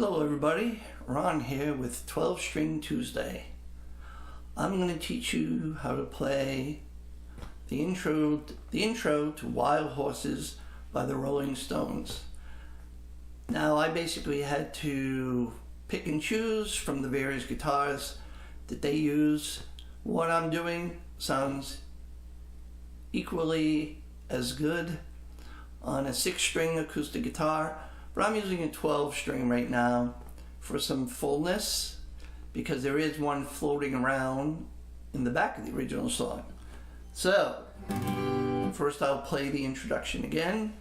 Hello everybody, Ron here with 12 String Tuesday. I'm going to teach you how to play the intro to Wild Horses by the Rolling Stones. Now I basically had to pick and choose from the various guitars that they use. What I'm doing sounds equally as good on a 6-string acoustic guitar, but I'm using a 12-string right now for some fullness because there is one floating around in the back of the original song. So, first I'll play the introduction again.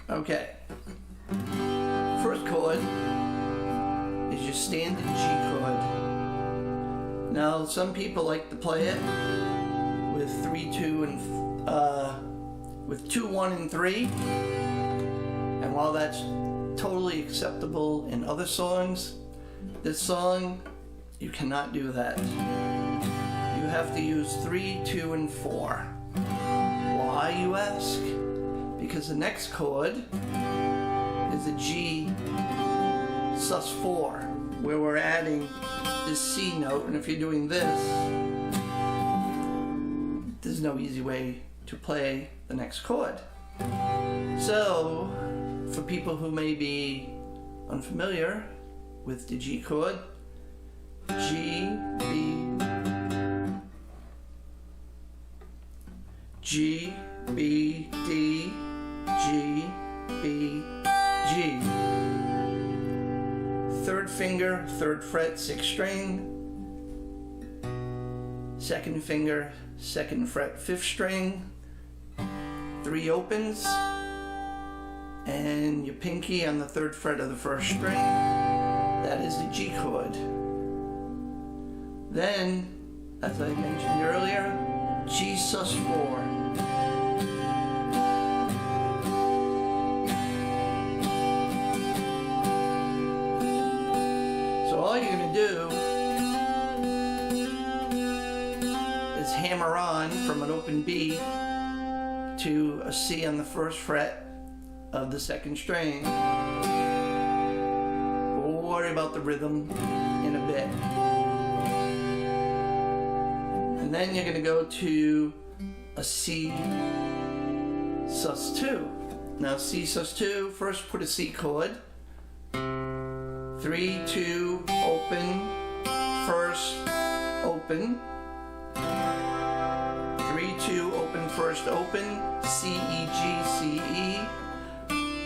Okay, first chord is your standard G chord. Now some people like to play it with 2, 1, and 3, and while that's totally acceptable in other songs, this song you cannot do that. You have to use 3, 2, and 4. Why, you ask? Because the next chord is a G sus4, where we're adding this C note, and if you're doing this, there's no easy way to play the next chord. So, for people who may be unfamiliar with the G chord, G, B, G, B, D, G, B, G. Third finger, 3rd fret, 6th string. Second finger, 2nd fret, 5th string. 3 opens. And your pinky on the 3rd fret of the 1st string. That is the G chord. Then, as I mentioned earlier, G sus4. All you're going to do is hammer on from an open B to a C on the 1st fret of the 2nd string. We'll worry about the rhythm in a bit. And then you're going to go to a C sus2. Now C sus2, first put a C chord. 3, 2, open, 1st, open. 3, 2, open, 1st, open. C, E, G, C, E.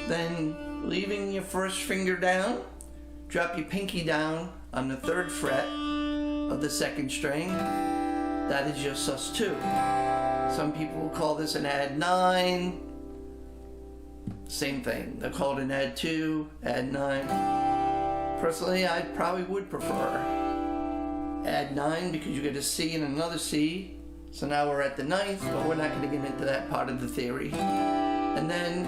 Then, leaving your 1st finger down, drop your pinky down on the 3rd fret of the 2nd string. That is your sus2. Some people will call this an add 9. Same thing. They'll call it an add 2, add 9. Personally, I probably would prefer add 9 because you get a C and another C. So now we're at the 9th, but we're not going to get into that part of the theory. And then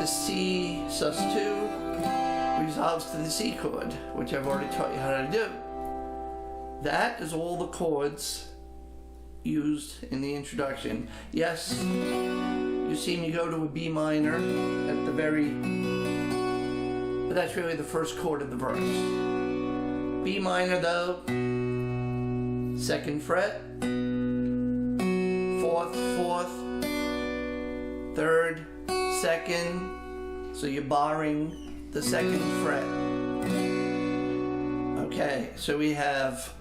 the C sus2 resolves to the C chord, which I've already taught you how to do. That is all the chords used in the introduction. Yes, you see me go to a B minor at the but that's really the 1st chord of the verse. B minor though, 2nd fret, 4th, 4th, 3rd, 2nd, so you're barring the 2nd fret. Okay, so we have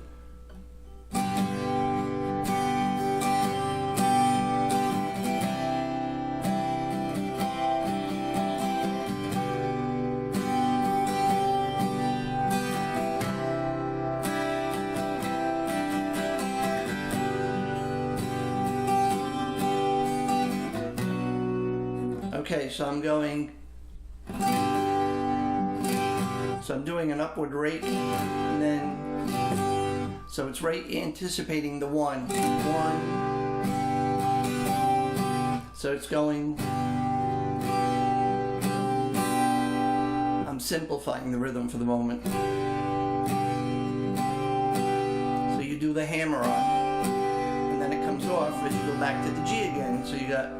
okay, so I'm doing an upward rake, and then So it's right anticipating the 1. 1, So it's going, I'm simplifying the rhythm for the moment. So you do the hammer on, and then it comes off as you go back to the G again. So you got,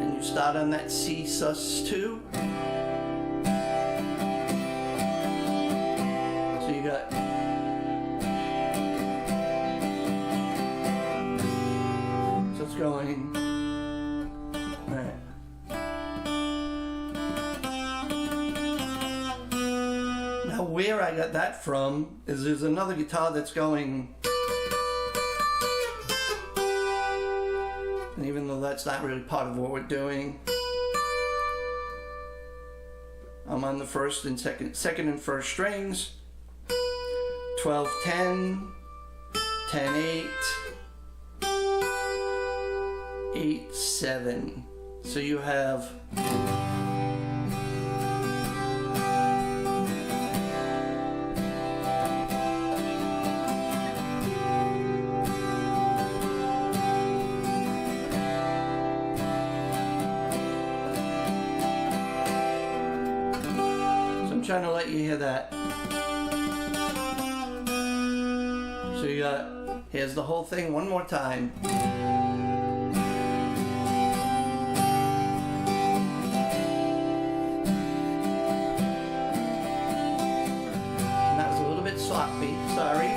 and you start on that C sus2. So you got, so it's going, all right. Now where I got that from is there's another guitar that's going, and even though that's not really part of what we're doing, I'm on the first and second and first strings, 12-10, 10-8, 8-7. So you have trying to let you hear that. So you got, here's the whole thing one more time. And that was a little bit sloppy, sorry.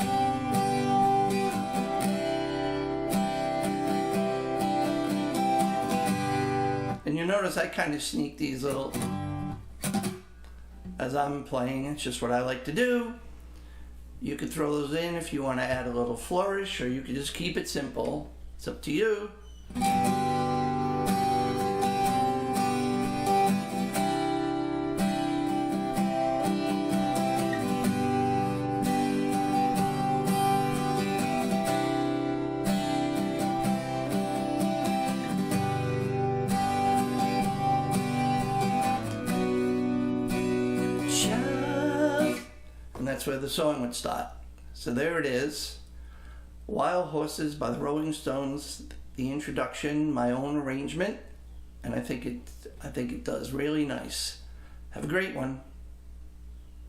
And you notice I kind of sneak these little, as I'm playing, it's just what I like to do. You could throw those in if you want to add a little flourish, or you could just keep it simple. It's up to you. And that's where the song would start. So there it is. Wild Horses by the Rolling Stones, the introduction, my own arrangement, and I think it does really nice. Have a great one.